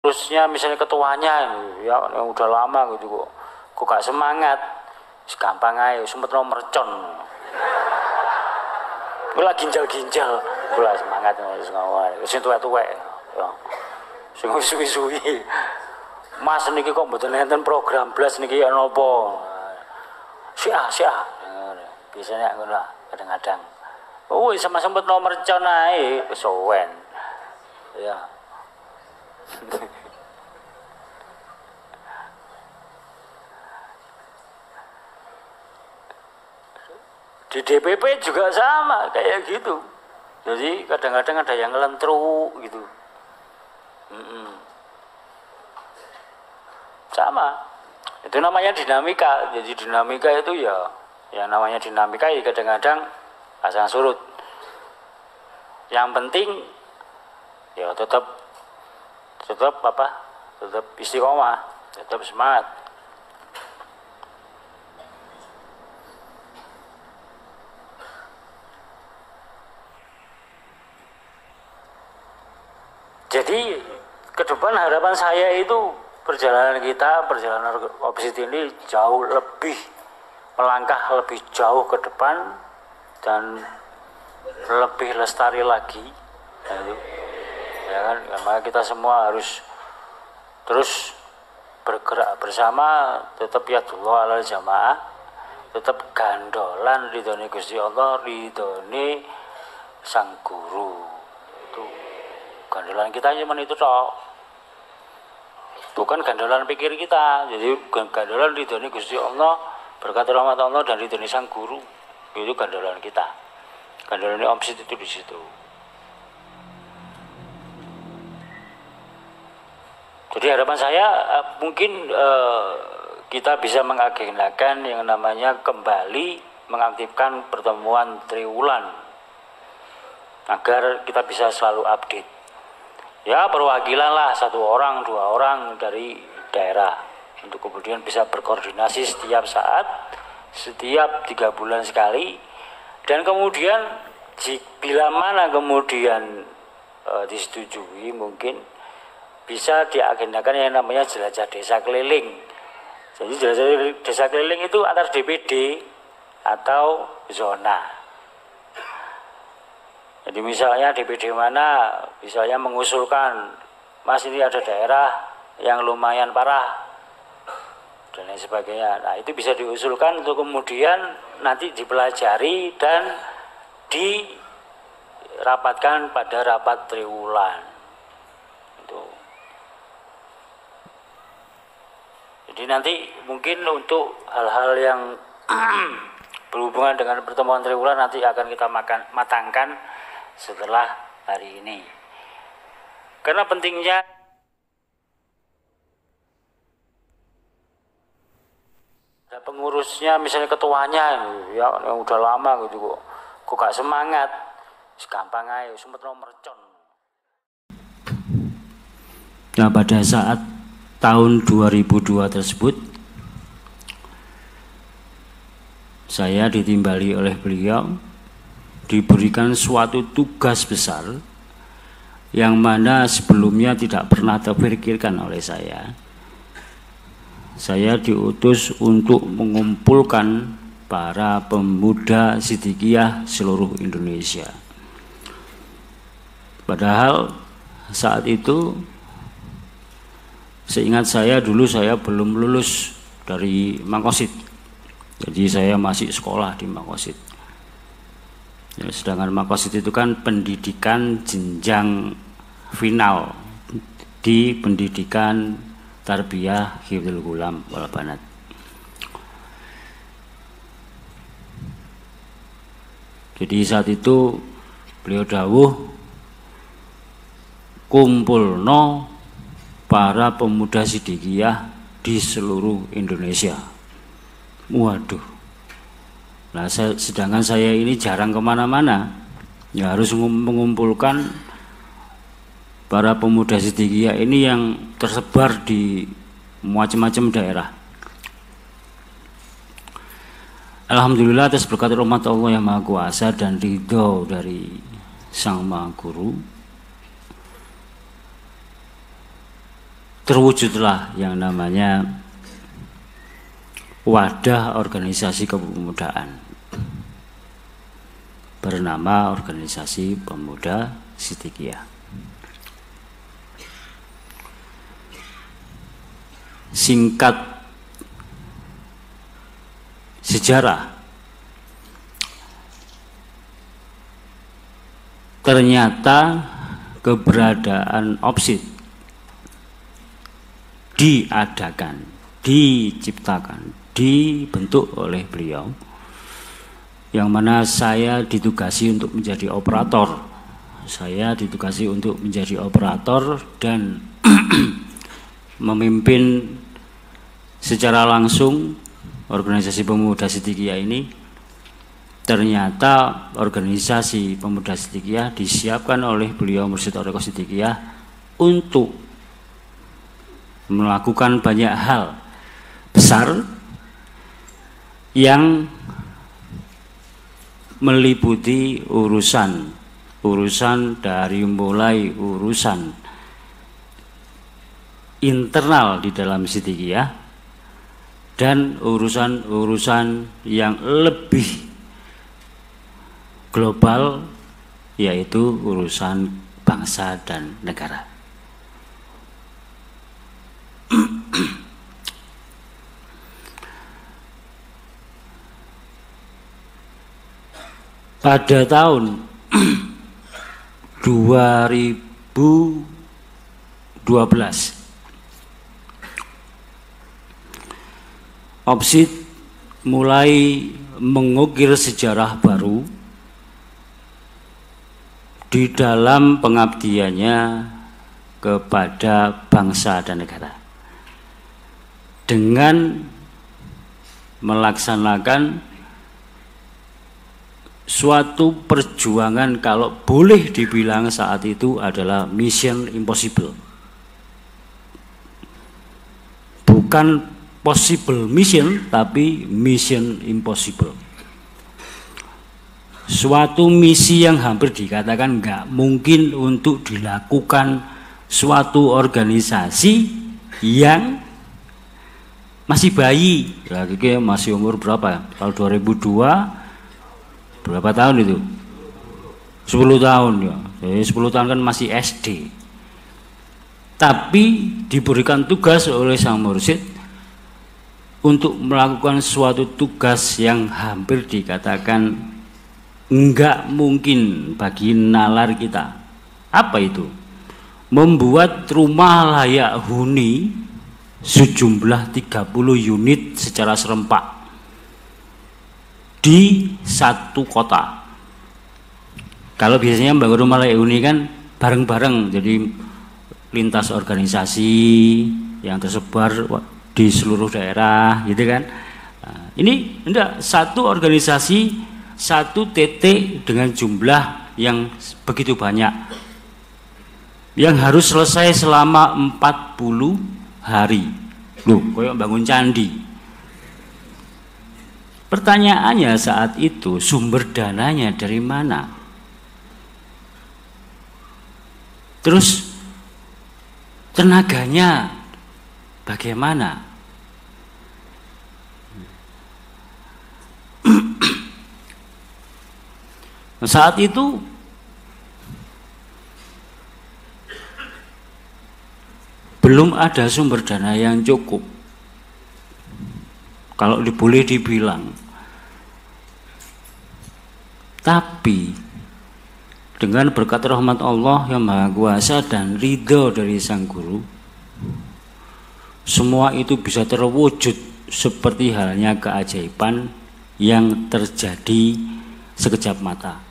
terusnya misalnya ketuanya ya yang udah lama gitu kok gak semangat, gampang aja sempet mercon gula ginjal gula semangat sing tuwek-tuwek ya sing suwi-suwi Mas niki kok mboten enten program blas niki ya napa sia biasanya ngono kadang-kadang sama sempet mercon ae kesuwen ya. Di DPP juga sama kayak gitu, jadi kadang-kadang ada yang ngelentru gitu. Sama, itu namanya dinamika. Jadi dinamika itu ya namanya dinamika ya kadang-kadang pasang surut. Yang penting ya tetap istiqomah, tetap semangat. Jadi ke depan harapan saya itu perjalanan Opsiti ini jauh lebih melangkah lebih jauh ke depan dan lebih lestari lagi. Ya kan, maka kita semua harus terus bergerak bersama, tetap yadullah alal jamaah, tetap gandolan ridhone Gusti Allah, ridhone sang guru. Itu gandolan kita cuma itu toh, bukan gandolan pikir kita. Jadi gandolan ridhone Gusti Allah, berkat rahmat Allah dan ridhone sang guru, itu gandolan kita. Gandolan Opsiti itu di situ. Jadi harapan saya mungkin kita bisa mengagendakan yang namanya kembali mengaktifkan pertemuan triwulan agar kita bisa selalu update. Ya perwakilan lah 1 orang 2 orang dari daerah untuk kemudian bisa berkoordinasi setiap saat, setiap 3 bulan sekali, dan kemudian bila mana kemudian disetujui mungkin bisa diagendakan yang namanya jelajah desa keliling. Jadi jelajah desa keliling itu antar DPD atau zona. Jadi misalnya DPD mana misalnya mengusulkan, Mas ini ada daerah yang lumayan parah dan lain sebagainya. Nah itu bisa diusulkan untuk kemudian nanti dipelajari dan dirapatkan pada rapat triwulan. Itu. Jadi nanti mungkin untuk hal-hal yang berhubungan dengan pertemuan triwulan nanti akan kita matangkan setelah hari ini. Karena pentingnya ada pengurusnya, misalnya ketuanya ya yang udah lama gitu kok gak semangat, gampang aja sempet mercon. Nah pada saat tahun 2002 tersebut saya ditimbali oleh beliau, diberikan suatu tugas besar yang mana sebelumnya tidak pernah terpikirkan oleh saya. Saya diutus untuk mengumpulkan para pemuda Siddiqiyah seluruh Indonesia. Padahal saat itu seingat saya dulu saya belum lulus dari Mangkosid, jadi saya masih sekolah di Mangkosid. Ya, sedangkan Mangkosid itu kan pendidikan jenjang final di pendidikan tarbiyah hifdzul ghulam wal banat. Jadi saat itu beliau dawuh kumpulno para pemuda Siddiqiyah di seluruh Indonesia. Waduh. Nah, sedangkan saya ini jarang kemana-mana, ya harus mengumpulkan para pemuda Siddiqiyah ini yang tersebar di macam-macam daerah. Alhamdulillah atas berkat rahmat Allah yang Maha Kuasa dan ridho dari Sang Maha Guru, terwujudlah yang namanya wadah organisasi kepemudaan bernama Organisasi Pemuda Sidikiyah. Singkat sejarah, ternyata keberadaan OPSID diadakan, diciptakan, dibentuk oleh beliau, yang mana saya ditugasi untuk menjadi operator. Saya ditugasi untuk menjadi operator dan memimpin secara langsung Organisasi Pemuda Sidikiyah ini. Ternyata Organisasi Pemuda Sidikiyah disiapkan oleh beliau Mursyid Thariqah Sidikiyah untuk melakukan banyak hal besar yang meliputi urusan dari mulai urusan internal di dalam Sidikiyah dan urusan-urusan yang lebih global, yaitu urusan bangsa dan negara. Pada tahun 2012 OPSID mulai mengukir sejarah baru di dalam pengabdiannya kepada bangsa dan negara dengan melaksanakan suatu perjuangan, kalau boleh dibilang saat itu adalah mission impossible. Bukan possible mission, tapi mission impossible. Suatu misi yang hampir dikatakan nggak mungkin untuk dilakukan suatu organisasi yang masih bayi. Lagi masih umur berapa? Kalau 2002 berapa tahun itu? 10 tahun ya. Jadi 10 tahun kan masih SD. Tapi diberikan tugas oleh sang mursyid untuk melakukan suatu tugas yang hampir dikatakan enggak mungkin bagi nalar kita. Apa itu? Membuat rumah layak huni sejumlah 30 unit secara serempak di satu kota. Kalau biasanya bangun rumah layak huni kan bareng-bareng, jadi lintas organisasi yang tersebar di seluruh daerah, gitu kan. Nah, ini enggak, satu organisasi, satu titik dengan jumlah yang begitu banyak, yang harus selesai selama 40 hari. Loh, kayak bangun candi. Pertanyaannya saat itu, sumber dananya dari mana? Terus tenaganya bagaimana? Saat itu belum ada sumber dana yang cukup, kalau boleh dibilang. Tapi dengan berkat rahmat Allah yang Maha Kuasa dan ridho dari Sang Guru, semua itu bisa terwujud seperti halnya keajaiban yang terjadi sekejap mata.